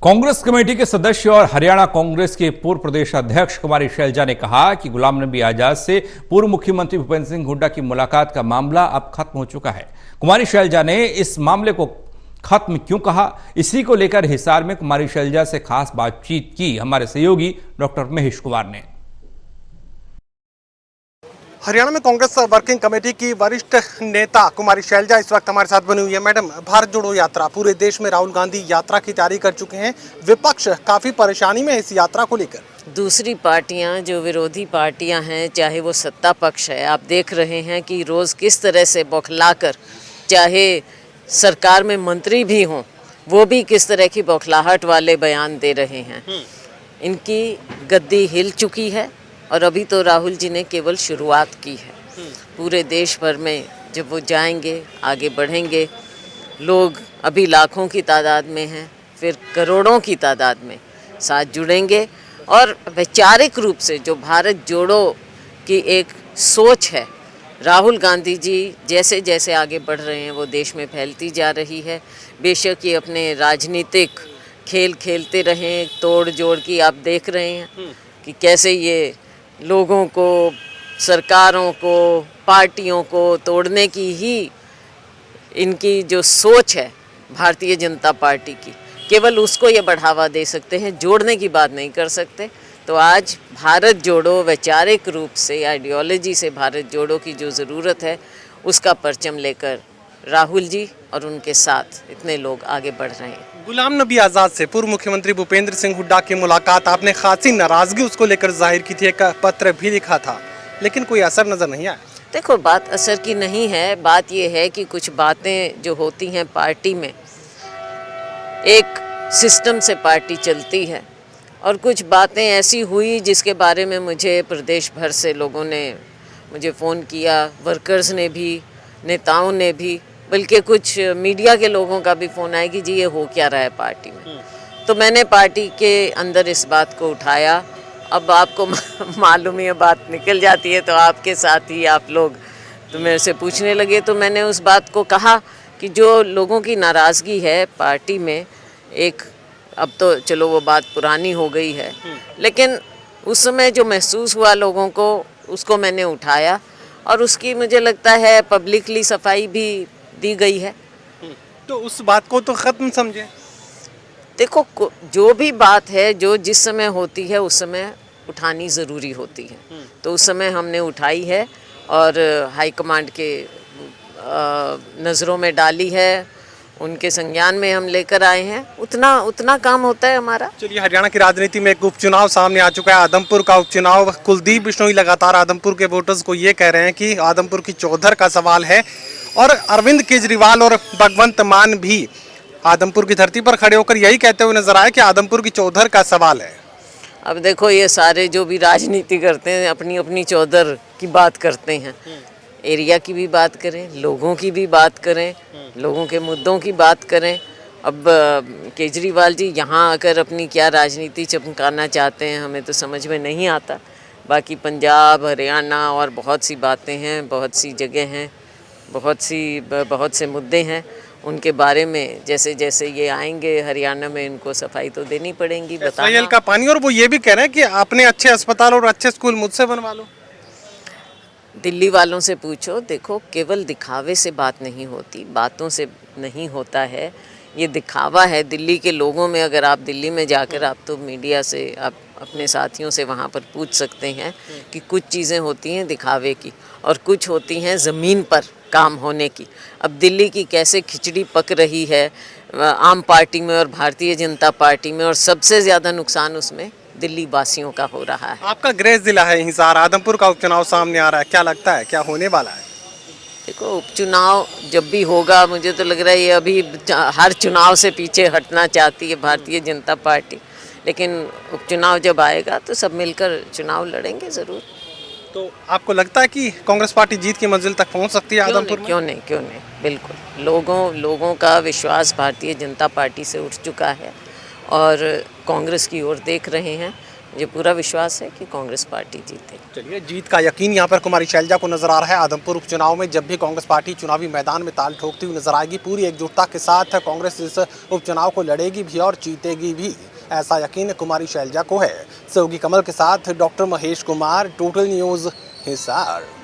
Congress committee के सदस्य और हरियाणा कांग्रेस के पूर्व प्रदेश अध्यक्ष कुमारी शैलजा ने कहा कि गुलाम नबी आजाद से पूर्व मुख्यमंत्री भूपेंद्र सिंह हुड्डा की मुलाकात का मामला अब खत्म हो चुका है। कुमारी शैलजा ने इस मामले को खत्म क्यों कहा, इसी को लेकर हिसार में कुमारी शैलजा से खास बातचीत की हमारे सहयोगी डॉक्टर महेश कुमार ने। हरियाणा में कांग्रेस वर्किंग कमेटी की वरिष्ठ नेता कुमारी शैलजा इस वक्त हमारे साथ बनी हुई है। मैडम, भारत जोड़ो यात्रा पूरे देश में राहुल गांधी यात्रा की तैयारी कर चुके हैं। विपक्ष काफी परेशानी में है इस यात्रा को लेकर। दूसरी पार्टियां जो विरोधी पार्टियां हैं, चाहे वो सत्ता पक्ष है, आप देख रहे हैं कि रोज़ किस तरह से बौखलाकर, चाहे सरकार में मंत्री भी हों, वो भी किस तरह की बौखलाहट वाले बयान दे रहे हैं। इनकी गद्दी हिल चुकी है और अभी तो राहुल जी ने केवल शुरुआत की है। पूरे देश भर में जब वो जाएंगे, आगे बढ़ेंगे, लोग अभी लाखों की तादाद में हैं, फिर करोड़ों की तादाद में साथ जुड़ेंगे और वैचारिक रूप से जो भारत जोड़ो की एक सोच है, राहुल गांधी जी जैसे जैसे आगे बढ़ रहे हैं वो देश में फैलती जा रही है। बेशक ये अपने राजनीतिक खेल खेलते रहें, तोड़ जोड़ की आप देख रहे हैं कि कैसे ये लोगों को, सरकारों को, पार्टियों को तोड़ने की ही इनकी जो सोच है भारतीय जनता पार्टी की, केवल उसको ये बढ़ावा दे सकते हैं, जोड़ने की बात नहीं कर सकते। तो आज भारत जोड़ो, वैचारिक रूप से, आइडियोलॉजी से भारत जोड़ो की जो ज़रूरत है, उसका परचम लेकर राहुल जी और उनके साथ इतने लोग आगे बढ़ रहे हैं। गुलाम नबी आजाद से पूर्व मुख्यमंत्री भूपेंद्र सिंह हुड्डा की मुलाकात, आपने खासी नाराजगी उसको लेकर जाहिर की थी, एक पत्र भी लिखा था, लेकिन कोई असर नजर नहीं आया। देखो, बात असर की नहीं है, बात यह है कि कुछ बातें जो होती हैं पार्टी में, एक सिस्टम से पार्टी चलती है और कुछ बातें ऐसी हुई जिसके बारे में मुझे प्रदेश भर से लोगों ने मुझे फ़ोन किया, वर्कर्स ने भी, नेताओं ने भी, बल्कि कुछ मीडिया के लोगों का भी फ़ोन आया कि जी ये हो क्या रहा है पार्टी में। तो मैंने पार्टी के अंदर इस बात को उठाया। अब आपको मालूम है, बात निकल जाती है तो आपके साथ ही आप लोग तो मेरे से पूछने लगे, तो मैंने उस बात को कहा कि जो लोगों की नाराज़गी है पार्टी में, एक अब तो चलो वो बात पुरानी हो गई है, लेकिन उस समय जो महसूस हुआ लोगों को, उसको मैंने उठाया और उसकी मुझे लगता है पब्लिकली सफाई भी दी गई है। तो उस बात को तो ख़त्म समझे। देखो, जो भी बात है जो जिस समय होती है उस समय उठानी ज़रूरी होती है, तो उस समय हमने उठाई है और हाईकमांड के नज़रों में डाली है, उनके संज्ञान में हम लेकर आए हैं। उतना काम होता है हमारा। चलिए, हरियाणा की राजनीति में एक उपचुनाव सामने आ चुका है, आदमपुर का उपचुनाव। कुलदीप बिश्नोई लगातार आदमपुर के वोटर्स को ये कह रहे हैं कि आदमपुर की चौधर का सवाल है और अरविंद केजरीवाल और भगवंत मान भी आदमपुर की धरती पर खड़े होकर यही कहते हुए नजर आए कि आदमपुर की चौधर का सवाल है। अब देखो, ये सारे जो भी राजनीति करते हैं अपनी अपनी चौधर की बात करते हैं, एरिया की भी बात करें, लोगों की भी बात करें, लोगों के मुद्दों की बात करें। अब केजरीवाल जी यहाँ आकर अपनी क्या राजनीति चमकाना चाहते हैं हमें तो समझ में नहीं आता। बाकी पंजाब, हरियाणा और बहुत सी बातें हैं, बहुत सी जगह हैं, बहुत से मुद्दे हैं, उनके बारे में जैसे जैसे ये आएंगे हरियाणा में इनको सफाई तो देनी पड़ेगी। बताना का पानी, और वो ये भी कह रहे हैं कि अपने अच्छे अस्पताल और अच्छे स्कूल मुझसे बनवा लो। दिल्ली वालों से पूछो। देखो, केवल दिखावे से बात नहीं होती, बातों से नहीं होता है, ये दिखावा है दिल्ली के लोगों में। अगर आप दिल्ली में जाकर, आप तो मीडिया से, आप अपने साथियों से वहाँ पर पूछ सकते हैं कि कुछ चीज़ें होती हैं दिखावे की और कुछ होती हैं ज़मीन पर काम होने की। अब दिल्ली की कैसे खिचड़ी पक रही है आम पार्टी में और भारतीय जनता पार्टी में, और सबसे ज़्यादा नुकसान उसमें दिल्ली वासियों का हो रहा है। आपका गृह जिला है हिसार, आदमपुर का उपचुनाव सामने आ रहा है, क्या लगता है क्या होने वाला है? देखो, उपचुनाव जब भी होगा, मुझे तो लग रहा है ये अभी हर चुनाव से पीछे हटना चाहती है भारतीय जनता पार्टी, लेकिन उपचुनाव जब आएगा तो सब मिलकर चुनाव लड़ेंगे ज़रूर। तो आपको लगता है कि कांग्रेस पार्टी जीत की मंजिल तक पहुंच सकती है आदमपुर में? क्यों नहीं, बिल्कुल। लोगों का विश्वास भारतीय जनता पार्टी से उठ चुका है और कांग्रेस की ओर देख रहे हैं। मुझे पूरा विश्वास है कि कांग्रेस पार्टी जीतेगी। चलिए, जीत का यकीन यहाँ पर कुमारी शैलजा को नजर आ रहा है। आदमपुर उपचुनाव में जब भी कांग्रेस पार्टी चुनावी मैदान में ताल ठोकती हुई नजर आएगी, पूरी एकजुटता के साथ कांग्रेस इस उपचुनाव को लड़ेगी भी और जीतेगी भी, ऐसा यकीन कुमारी शैलजा को है। सहयोगी कमल के साथ doctor Mahesh Kumar, total news, Hisar.